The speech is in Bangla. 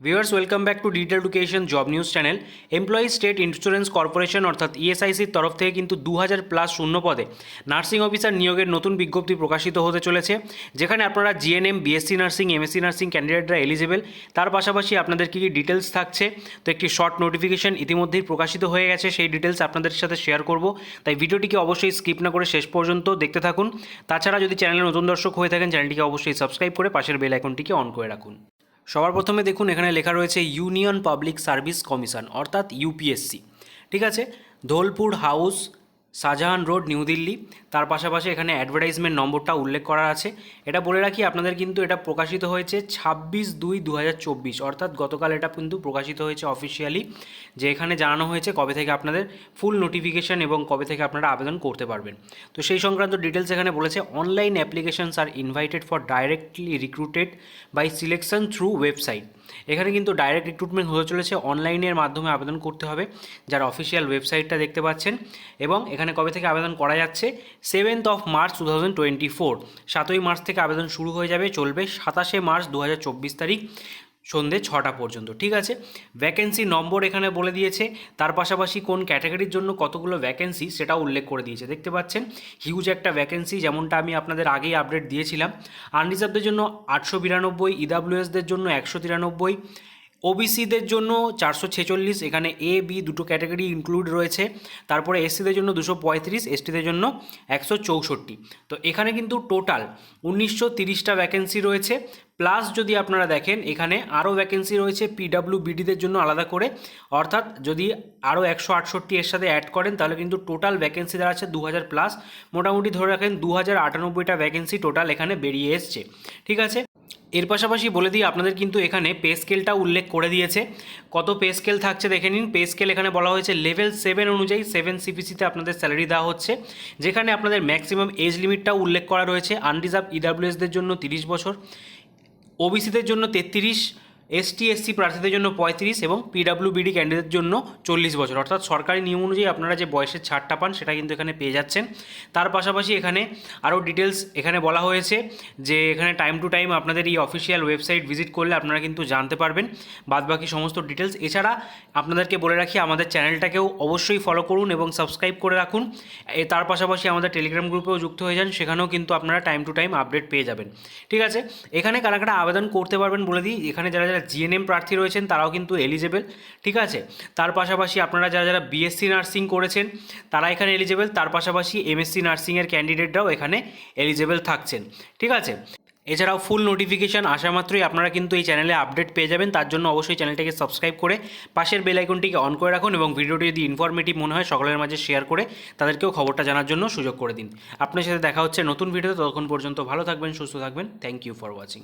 Viewers welcome back to detail education job news channel. Employee state insurance corporation অর্থাৎ ইএসআইসির তরফ থেকে কিন্তু 2000+ শূন্য পদে নার্সিং অফিসার নিয়োগের নতুন বিজ্ঞপ্তি প্রকাশিত হতে চলেছে, যেখানে আপনারা GNM, BSc nursing, MSc nursing ক্যান্ডিডেটরা এলিজিবল। তার পাশাপাশি আপনাদের কী কী ডিটেলস থাকছে, তো একটি শর্ট নোটিফিকেশন ইতিমধ্যেই প্রকাশিত হয়ে গেছে, সেই ডিটেলস আপনাদের সাথে শেয়ার করব। তাই ভিডিওটিকে অবশ্যই স্কিপ না করে শেষ পর্যন্ত দেখতে থাকুন। তাছাড়া যদি চ্যানেলে নতুন দর্শক হয়ে থাকেন, চ্যানেলটিকে অবশ্যই সাবস্ক্রাইব করে পাশের বেল আইকনটিকে অন করে রাখুন। সবার প্রথমে দেখুন, এখানে লেখা রয়েছে ইউনিয়ন পাবলিক সার্ভিস কমিশন অর্থাৎ ইউপিএসসি। ঠিক আছে, Dholpur house, Shahjahan road, new Delhi. তার পাশাপাশি এখানে অ্যাডভার্টাইজমেন্ট নম্বরটা উল্লেখ করা আছে। এটা বলে রাখি আপনাদের, কিন্তু এটা প্রকাশিত হয়েছে 26/2/2024, অর্থাৎ গতকাল এটা কিন্তু প্রকাশিত হয়েছে অফিসিয়ালি, যে এখানে জানানো হয়েছে কবে থেকে আপনাদের ফুল নোটিফিকেশান এবং কবে থেকে আপনারা আবেদন করতে পারবেন। তো সেই সংক্রান্ত ডিটেলস এখানে বলেছে, online applications are invited for directly recruited by selection through website. এখানে কিন্তু ডাইরেক্ট রিক্রুটমেন্ট হতে চলেছে, অনলাইনের মাধ্যমে আবেদন করতে হবে, যার অফিসিয়াল ওয়েবসাইটটা দেখতে পাচ্ছেন। এবং এখানে কবে থেকে আবেদন করা যাচ্ছে, 7th March 2024, 7ই মার্চ থেকে আবেদন শুরু হয়ে যাবে, চলবে 27শে মার্চ 2024 তারিখ সন্ধ্যে 6টা পর্যন্ত। ঠিক আছে, ভ্যাকেন্সি নম্বর এখানে বলে দিয়েছে, তার পাশাপাশি কোন ক্যাটাগরির জন্য কতগুলো ভ্যাকেন্সি সেটাও উল্লেখ করে দিয়েছে। দেখতে পাচ্ছেন হিউজ একটা ভ্যাকেন্সি, যেমনটা আমি আপনাদের আগেই আপডেট দিয়েছিলাম। আনরিজার্ভদের জন্য 892, ইডাব্লিউএসদের জন্য 193, ওবিসিদের জন্য 446, এখানে এ বি দুটো ক্যাটাগরি ইনক্লুড রয়েছে। তারপরে এসসিদের জন্য 235, এসটিদের জন্য 164। তো এখানে কিন্তু টোটাল 1930টা ভ্যাকেন্সি রয়েছে। প্লাস যদি আপনারা দেখেন, এখানে আরও ভ্যাকেন্সি রয়েছে পিডাব্লিউবিডিদের জন্য আলাদা করে, অর্থাৎ যদি আরও 168 এর সাথে অ্যাড করেন, তাহলে কিন্তু টোটাল ভ্যাকেন্সি দাঁড়াচ্ছে 2000+। মোটামুটি ধরে রাখেন 2098টা ভ্যাকেন্সি টোটাল এখানে বেরিয়ে এসছে। ঠিক আছে, এর পাশাপাশি বলে দিই আপনাদের, কিন্তু এখানে পে স্কেলটা উল্লেখ করে দিয়েছে। কত পে স্কেল থাকছে দেখে নিন। পে স্কেল এখানে বলা হয়েছে লেভেল 7 অনুযায়ী 7 সিপিসিতে আপনাদের স্যালারি দেওয়া হচ্ছে, যেখানে আপনাদের ম্যাক্সিমাম এজ লিমিটটাও উল্লেখ করা রয়েছে। আনরিজার্ভ ইডাব্লিউএসদের জন্য 30 বছর, ওবিসিদের জন্য 33, এসটি এসসি প্রার্থীদের জন্য 35 এবং পিডাব্লিউবিডি ক্যান্ডিডেটদের জন্য 40 বছর। অর্থাৎ সরকারি নিয়ম অনুযায়ী আপনারা যে বয়সের ছাড়টা পান সেটা কিন্তু এখানে পেয়ে যাচ্ছেন। তার পাশাপাশি এখানে আরও ডিটেলস এখানে বলা হয়েছে, যে এখানে টাইম টু টাইম আপনাদের এই অফিসিয়াল ওয়েবসাইট ভিজিট করলে আপনারা কিন্তু জানতে পারবেন বাদবাকি সমস্ত ডিটেলস। এছাড়া আপনাদেরকে বলে রাখি, আমাদের চ্যানেলটাকেও অবশ্যই ফলো করুন এবং সাবস্ক্রাইব করে রাখুন। তার পাশাপাশি আমাদের টেলিগ্রাম গ্রুপেও যুক্ত হয়ে যান, সেখানেও কিন্তু আপনারা টাইম টু টাইম আপডেট পেয়ে যাবেন। ঠিক আছে, এখানে কারা কারা আবেদন করতে পারবেন বলে দিই। এখানে যারা যারা জিএনএম প্রার্থী রয়েছেন তারাও কিন্তু এলিজেবল। ঠিক আছে, তার পাশাপাশি আপনারা যারা যারা বিএসসি নার্সিং করেছেন তারা এখানে এলিজেবল। তার পাশাপাশি এমএসসি নার্সিংয়ের ক্যান্ডিডেটরাও এখানে এলিজেবল থাকছেন। ঠিক আছে, এছাড়াও ফুল নোটিফিকেশান আসা মাত্রই আপনারা কিন্তু এই চ্যানেলে আপডেট পেয়ে যাবেন। তার জন্য অবশ্যই চ্যানেলটাকে সাবস্ক্রাইব করে পাশের বেল আইকনটিকে অন করে রাখুন, এবং ভিডিওটি যদি ইনফরমেটিভ মনে হয় সকলের মাঝে শেয়ার করে তাদেরকেও খবরটা জানার জন্য সুযোগ করে দিন। আপনার সাথে দেখা হচ্ছে নতুন ভিডিওতে, ততক্ষণ পর্যন্ত ভালো থাকবেন, সুস্থ থাকবেন। Thank you for watching.